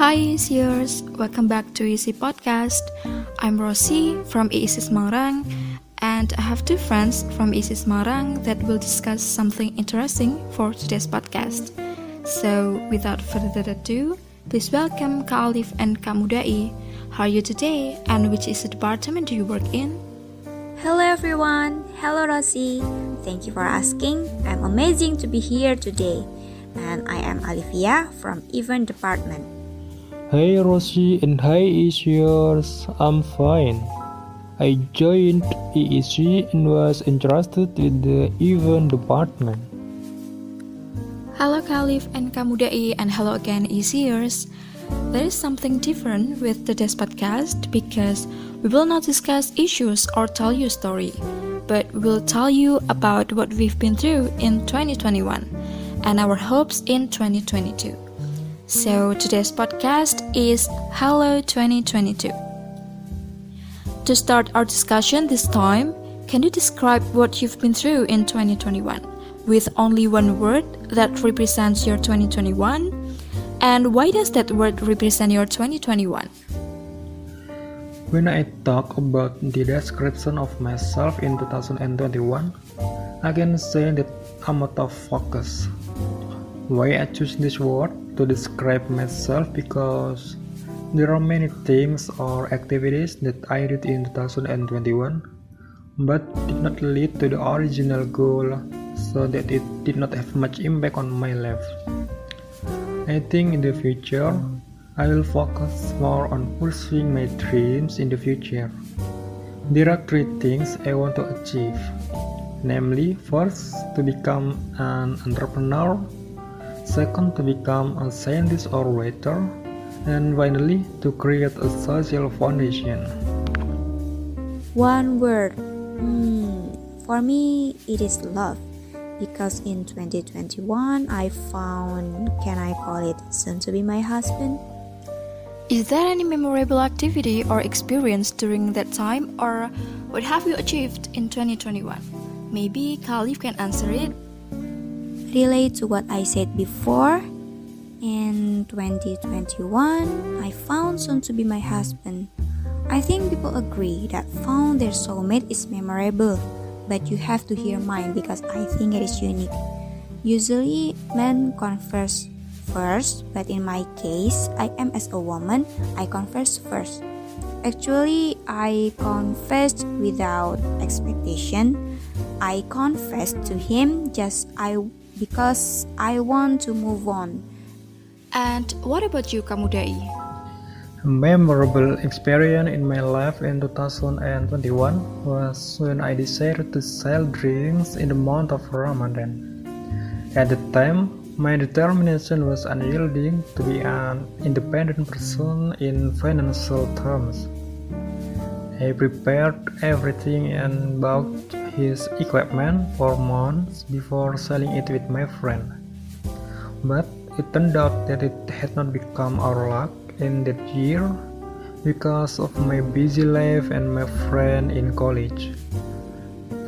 Hi EECers, welcome back to EEC Podcast. I'm Rosie from EEC Semarang, and I have two friends from EEC Semarang that will discuss something interesting for today's podcast. So, without further ado, please welcome Kak Alif and Kak Mudai. How are you today, and which EEC department do you work in? Hello everyone, hello Rosie. Thank you for asking. I'm amazing to be here today. And I am Alivia from Event Department. Hey Rosie and hi EECers, I'm fine. I joined EEC and was interested in the event department. Hello Kak Alif and Kak Mudai, and hello again EECers. There is something different with today's podcast because we will not discuss issues or tell you a story, but we'll tell you about what we've been through in 2021 and our hopes in 2022. So today's podcast is Hello 2022. To start our discussion this time, can you describe what you've been through in 2021 with only one word that represents your 2021? And why does that word represent your 2021? When I talk about the description of myself in 2021, I can say that I'm out of focus. Why I choose this word to describe myself? Because there are many things or activities that I did in 2021 but did not lead to the original goal, so that it did not have much impact on my life. I think in the future, I will focus more on pursuing my dreams in the future. There are three things I want to achieve. Namely, first, to become an entrepreneur. Second, to become a scientist or writer. And finally, to create a social foundation. One word. For me, it is love. Because in 2021, I found, can I call it soon to be my husband? Is there any memorable activity or experience during that time, or what have you achieved in 2021? Maybe Kak Alif can answer it. Relate to what I said before. In 2021, I found soon to be my husband. I think people agree that found their soulmate is memorable, but you have to hear mine because I think it is unique. Usually, men confess first, but in my case, I am as a woman, I confess first. Actually, I confessed without expectation. I confessed to him because I want to move on. And what about you, Kak Mudai? A memorable experience in my life in 2021 was when I decided to sell drinks in the month of Ramadan. At the time, my determination was unyielding to be an independent person in financial terms. I prepared everything and bought his equipment for months before selling it with my friend. But it turned out that it had not become our luck in that year because of my busy life and my friend in college.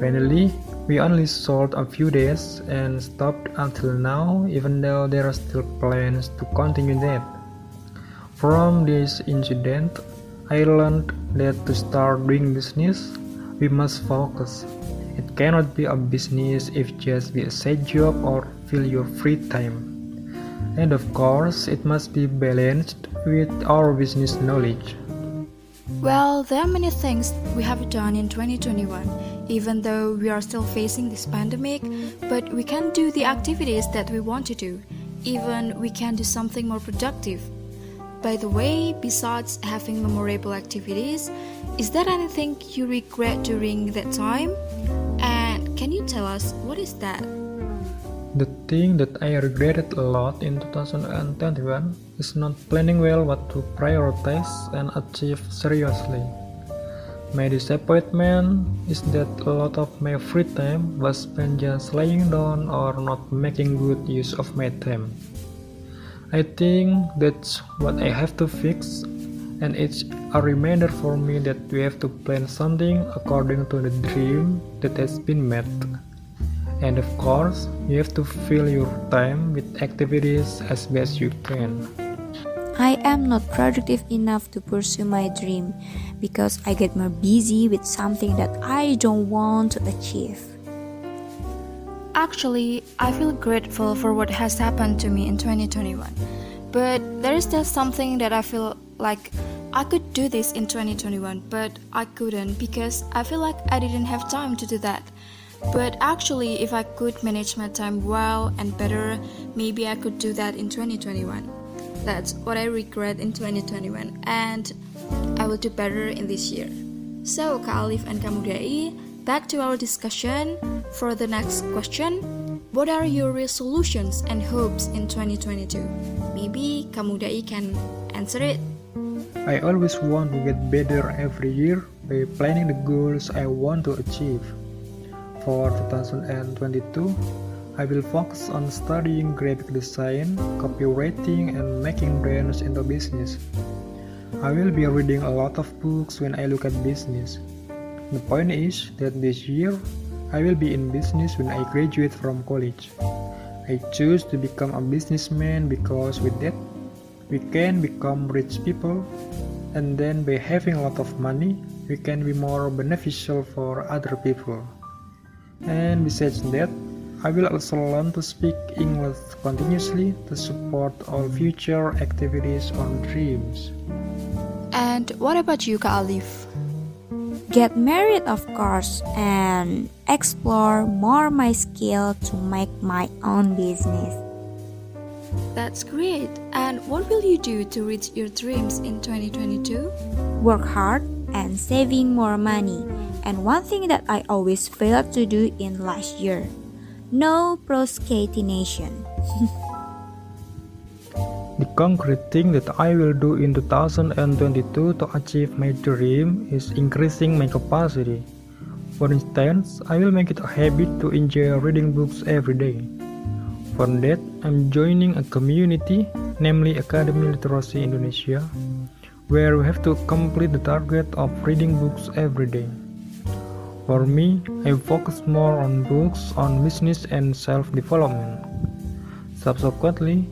Finally, we only sold a few days and stopped until now, even though there are still plans to continue that. From this incident, I learned that to start doing business, we must focus. It cannot be a business if just be a side job or fill your free time. And of course, it must be balanced with our business knowledge. Well, there are many things we have done in 2021, even though we are still facing this pandemic, but we can do the activities that we want to do. Even we can do something more productive. By the way, besides having memorable activities, is there anything you regret during that time? And can you tell us what is that? The thing that I regretted a lot in 2021 is not planning well what to prioritize and achieve seriously. My disappointment is that a lot of my free time was spent just laying down or not making good use of my time. I think that's what I have to fix, and it's a reminder for me that we have to plan something according to the dream that has been met. And of course, you have to fill your time with activities as best you can. I am not productive enough to pursue my dream because I get more busy with something that I don't want to achieve. Actually, I feel grateful for what has happened to me in 2021. But there is just something that I feel like I could do this in 2021, but I couldn't because I feel like I didn't have time to do that. But actually, if I could manage my time well and better, maybe I could do that in 2021. That's what I regret in 2021, and I will do better in this year. So, Kak Alif and Kak Mudai, back to our discussion. For the next question, what are your resolutions and hopes in 2022? Maybe Kak Mudai can answer it. I always want to get better every year by planning the goals I want to achieve. For 2022, I will focus on studying graphic design, copywriting, and making brands into business. I will be reading a lot of books when I look at business. The point is that this year, I will be in business when I graduate from college. I choose to become a businessman because with that, we can become rich people, and then by having a lot of money, we can be more beneficial for other people. And besides that, I will also learn to speak English continuously to support all future activities or dreams. And what about you, Kak Alif? Get married, of course, and explore more my skill to make my own business. That's great. And what will you do to reach your dreams in 2022? Work hard and saving more money. And one thing that I always failed to do in last year, no procrastination. The concrete thing that I will do in 2022 to achieve my dream is increasing my capacity. For instance, I will make it a habit to enjoy reading books every day. For that, I'm joining a community, namely Academy Literacy Indonesia, where we have to complete the target of reading books every day. For me, I focus more on books on business and self-development. Subsequently,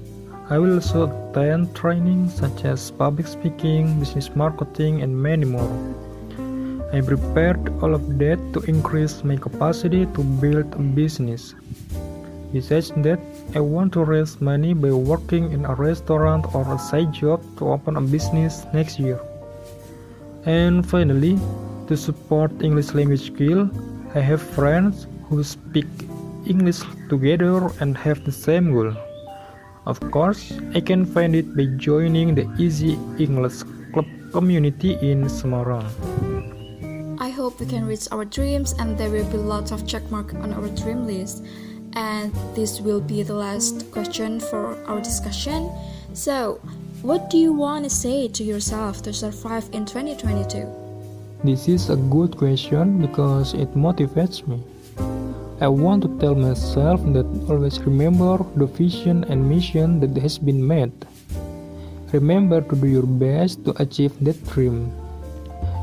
I will also attend training such as public speaking, business marketing, and many more. I prepared all of that to increase my capacity to build a business. Besides that, I want to raise money by working in a restaurant or a side job to open a business next year. And finally, to support English language skill, I have friends who speak English together and have the same goal. Of course, I can find it by joining the Easy English Club community in Semarang. I hope we can reach our dreams and there will be lots of checkmark on our dream list. And this will be the last question for our discussion. So, what do you want to say to yourself to survive in 2022? This is a good question because it motivates me. I want to tell myself that always remember the vision and mission that has been made. Remember to do your best to achieve that dream.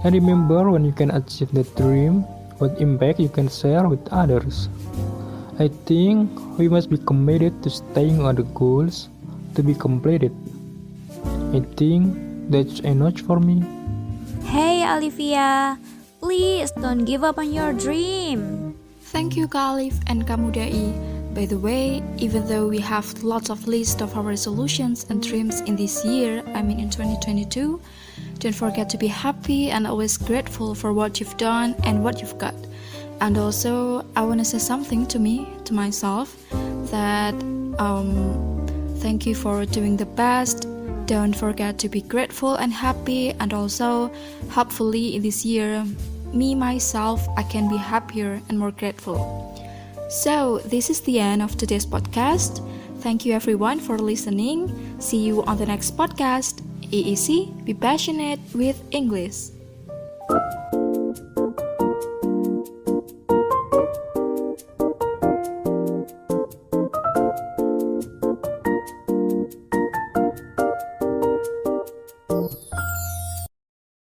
And remember when you can achieve that dream, what impact you can share with others. I think we must be committed to staying on the goals to be completed. I think that's enough for me. Hey Olivia, please don't give up on your dream. Thank you, Kak Alif and Kak Mudai. By the way, even though we have lots of list of our resolutions and dreams in this year, in 2022, don't forget to be happy and always grateful for what you've done and what you've got. And also, I want to say something to myself, that thank you for doing the best. Don't forget to be grateful and happy, and also, hopefully in this year, myself, I can be happier and more grateful. So, this is the end of today's podcast. Thank you everyone for listening. See you on the next podcast. EEC, be passionate with English.